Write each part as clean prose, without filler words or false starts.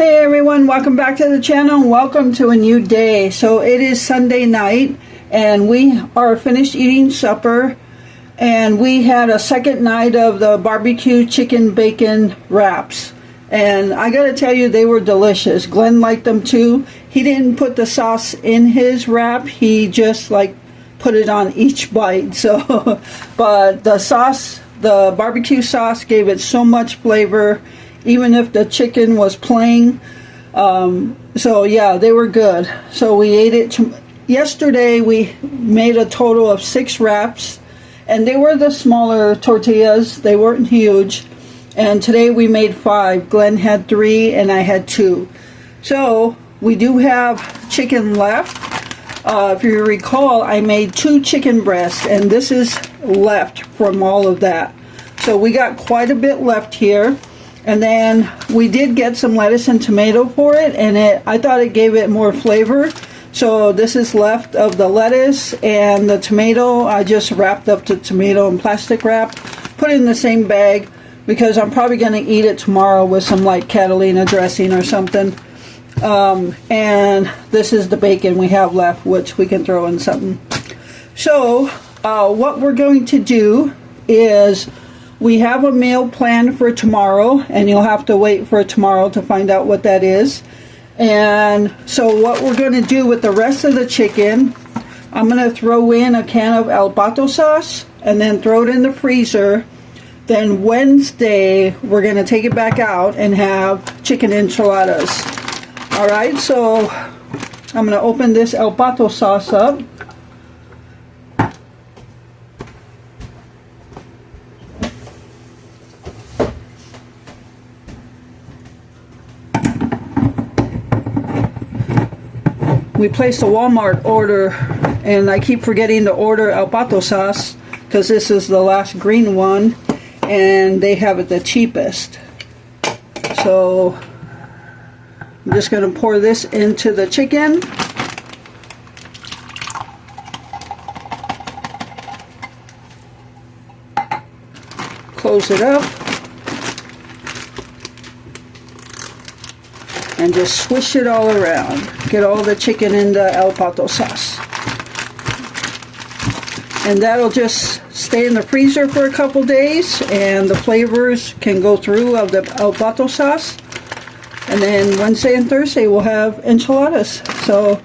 Hey everyone, welcome back to the channel. Welcome to a new day. So it is Sunday night and we are finished eating supper, and we had a second night of the barbecue chicken bacon wraps, and I gotta tell you, they were delicious. Glenn liked them too. He didn't put the sauce in his wrap, he just like put it on each bite. So but the sauce, the barbecue sauce, gave it so much flavor even if the chicken was plain. So yeah, they were good. So we ate it yesterday. We made a total of 6 wraps, and they were the smaller tortillas, they weren't huge. And today we made 5. Glenn had 3 and I had 2. So we do have chicken left. If you recall, I made 2 chicken breasts, and this is left from all of that. So we got quite a bit left here. And then we did get some lettuce and tomato for it, and I thought it gave it more flavor. So this is left of the lettuce, and the tomato, I just wrapped up the tomato in plastic wrap, put it in the same bag, because I'm probably going to eat it tomorrow with some like Catalina dressing or something. And this is the bacon we have left, which we can throw in something. So what we're going to do is, we have a meal planned for tomorrow, and you'll have to wait for tomorrow to find out what that is. And so what we're going to do with the rest of the chicken, I'm going to throw in a can of El Pato sauce and then throw it in the freezer. Then Wednesday we're going to take it back out and have chicken enchiladas. Alright, so I'm going to open this El Pato sauce up. We placed a Walmart order, and I keep forgetting to order El Pato sauce because this is the last green one and they have it the cheapest. So I'm just going to pour this into the chicken. Close it up. And just swish it all around. Get all the chicken in the El Pato sauce. And that'll just stay in the freezer for a couple days, and the flavors can go through of the El Pato sauce. And then Wednesday and Thursday we'll have enchiladas. So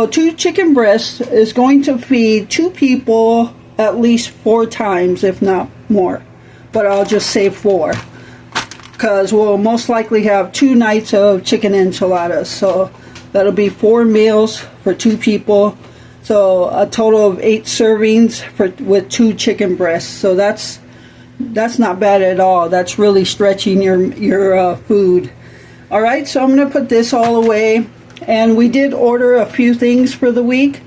2 chicken breasts is going to feed 2 people at least 4 times, if not more. But I'll just say 4. Because we'll most likely have 2 nights of chicken enchiladas, so that'll be 4 meals for 2 people. So a total of 8 servings with 2 chicken breasts. So that's not bad at all. That's really stretching your food. All right, so I'm going to put this all away, and we did order a few things for the week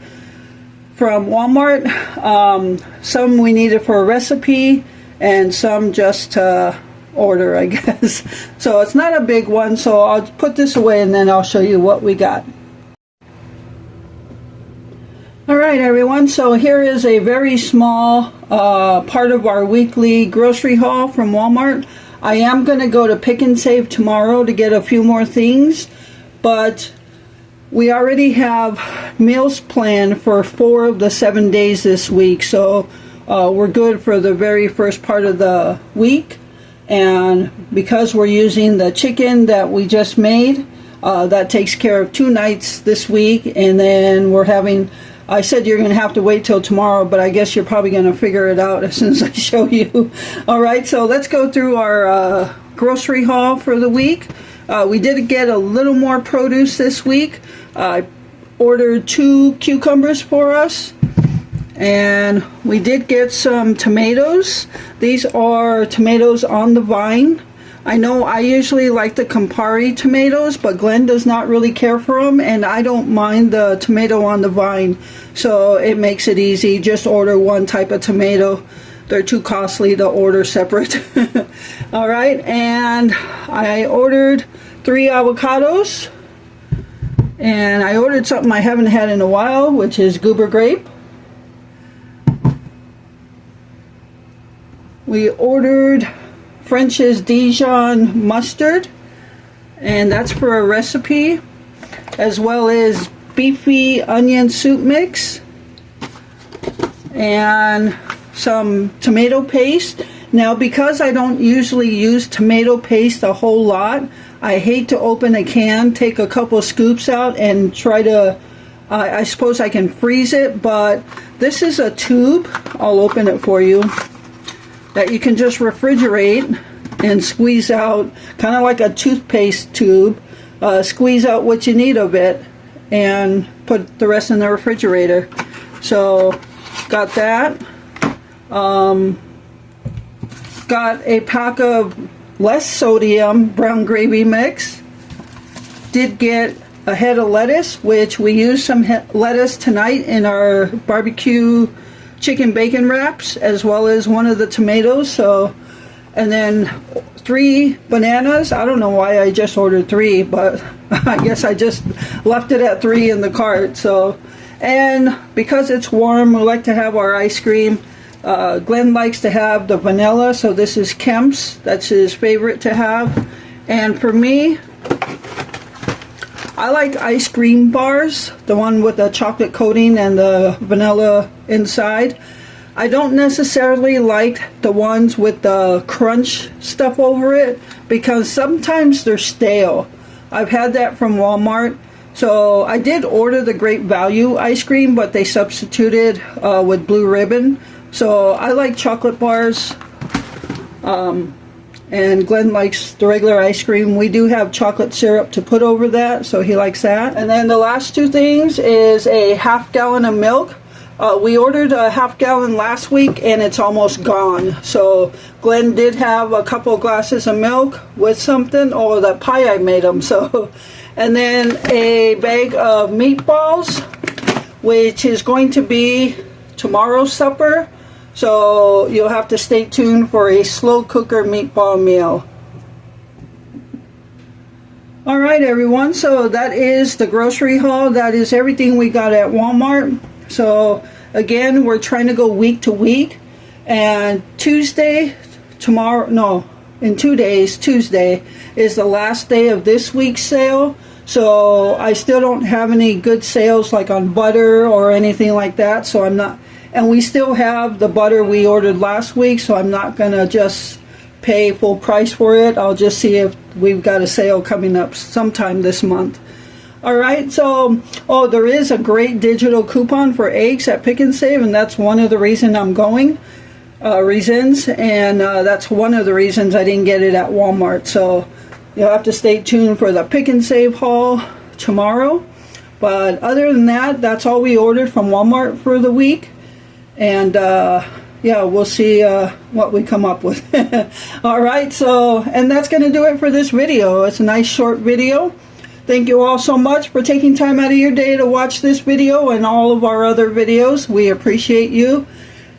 from Walmart. Some we needed for a recipe, and some just to order, I guess. So it's not a big one, so I'll put this away and then I'll show you what we got. Alright everyone, so here is a very small part of our weekly grocery haul from Walmart. I am going to go to Pick and Save tomorrow to get a few more things, but we already have meals planned for 4 of the 7 days this week, so we're good for the very first part of the week. And because we're using the chicken that we just made, that takes care of 2 nights this week. And then we're having, I said you're going to have to wait till tomorrow, but I guess you're probably going to figure it out as soon as I show you. Alright, so let's go through our grocery haul for the week. We did get a little more produce this week. I ordered 2 cucumbers for us. And we did get some tomatoes. These are tomatoes on the vine. I know I usually like the Campari tomatoes, but Glenn does not really care for them, and I don't mind the tomato on the vine. So it makes it easy. Just order one type of tomato. They're too costly to order separate. Alright, and I ordered 3 avocados. And I ordered something I haven't had in a while, which is goober grape. We ordered French's Dijon mustard, and that's for a recipe, as well as beefy onion soup mix and some tomato paste. Now, because I don't usually use tomato paste a whole lot, I hate to open a can, take a couple scoops out, and try to, I suppose I can freeze it, but this is a tube, I'll open it for you, that you can just refrigerate and squeeze out, kind of like a toothpaste tube, squeeze out what you need of it, and put the rest in the refrigerator. So, got that. Got a pack of less sodium brown gravy mix. Did get a head of lettuce, which we used some lettuce tonight in our barbecue chicken bacon wraps, as well as one of the tomatoes. So, and then 3 bananas. I don't know why I just ordered 3, but I guess I just left it at 3 in the cart. So, and because it's warm, we like to have our ice cream. Glenn likes to have the vanilla, so this is Kemp's. That's his favorite to have. And for me, I like ice cream bars, the one with the chocolate coating and the vanilla inside. I don't necessarily like the ones with the crunch stuff over it, because sometimes they're stale. I've had that from Walmart. So I did order the Great Value ice cream, but they substituted with Blue Ribbon. So I like chocolate bars, and Glenn likes the regular ice cream. We do have chocolate syrup to put over that, so he likes that. And then the last 2 things is a half gallon of milk. We ordered a half gallon last week and it's almost gone. So Glenn did have a couple glasses of milk with something. Oh, that pie I made him. So, and then a bag of meatballs, which is going to be tomorrow's supper. So you'll have to stay tuned for a slow cooker meatball meal. Alright everyone, so that is the grocery haul. That is everything we got at Walmart. So again, we're trying to go week to week. And Tuesday, in 2 days, Tuesday is the last day of this week's sale. So I still don't have any good sales like on butter or anything like that. So I'm not. And we still have the butter we ordered last week, so I'm not going to just pay full price for it. I'll just see if we've got a sale coming up sometime this month. Alright, so, there is a great digital coupon for eggs at Pick and Save, and that's one of the reasons I'm going. That's one of the reasons I didn't get it at Walmart. So you'll have to stay tuned for the Pick and Save haul tomorrow. But other than that, that's all we ordered from Walmart for the week. And yeah, we'll see what we come up with. Alright, so, and that's going to do it for this video. It's a nice short video. Thank you all so much for taking time out of your day to watch this video and all of our other videos. We appreciate you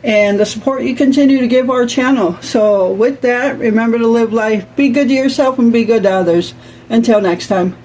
and the support you continue to give our channel. So with that, remember to live life, be good to yourself, and be good to others. Until next time.